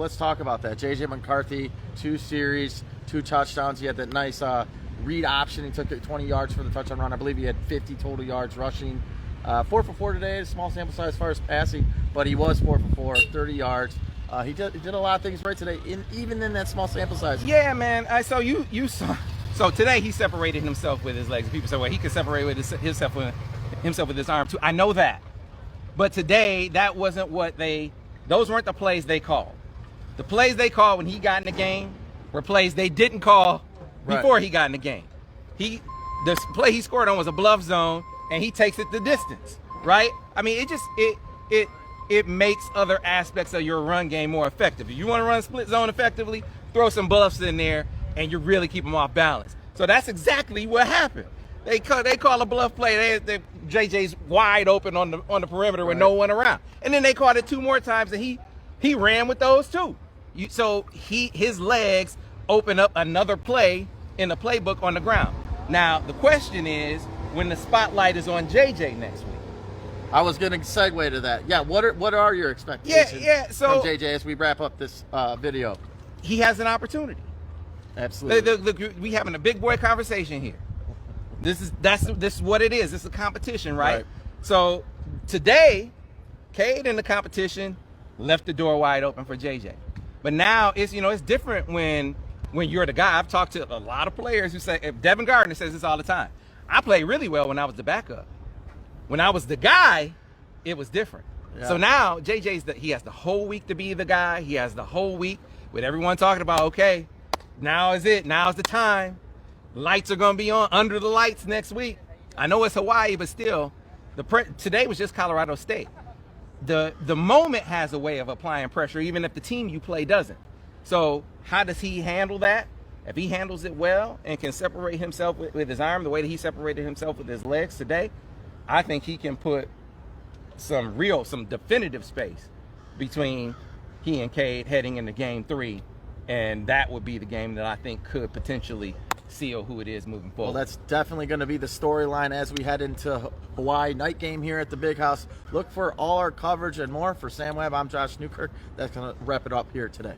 let's talk about that. J.J. McCarthy, 2 series, 2 touchdowns. He had that nice read option. He took it 20 yards for the touchdown run. I believe he had 50 total yards rushing. 4 for 4 today. Small sample size as far as passing, but he was 4 for 4, 30 yards. He did a lot of things right today, even in that small sample size. Yeah, man. So you saw. So today he separated himself with his legs. People say, well, he could separate with himself with his arm too. I know that. But today, that wasn't those weren't the plays they called. The plays they called when he got in the game were plays they didn't call before he got in the game. The play he scored on was a bluff zone, and he takes it the distance, right? I mean, it makes other aspects of your run game more effective. If you want to run split zone effectively, throw some bluffs in there, and you really keep them off balance. So that's exactly what happened. They call a bluff play. JJ's wide open on the perimeter with no one around, and then they called it 2 more times, and he ran with those too. So his legs open up another play in the playbook on the ground. Now the question is, when the spotlight is on JJ next week. I was going to segue to that. Yeah, what are your expectations so from JJ as we wrap up this video? He has an opportunity. Absolutely. Look, we having a big boy conversation here. This is what it is. It's a competition, right? So today, Cade in the competition left the door wide open for JJ. But now it's different when you're the guy. I've talked to a lot of players who say, if Devin Gardner says this all the time, I played really well when I was the backup. When I was the guy, it was different. Yeah. So now he has the whole week to be the guy. He has the whole week with everyone talking about, okay, now is it. Now's the time. Lights are going to be on under the lights next week. I know it's Hawaii, but still, today was just Colorado State. The moment has a way of applying pressure, even if the team you play doesn't. So how does he handle that? If he handles it well and can separate himself with his arm the way that he separated himself with his legs today, I think he can put some definitive space between he and Cade heading into game 3. And that would be the game that I think could potentially seal who it is moving forward. Well, that's definitely going to be the storyline as we head into Hawaii night game here at the Big House. Look for all our coverage and more. For Sam Webb, I'm Josh Newkirk. That's going to wrap it up here today.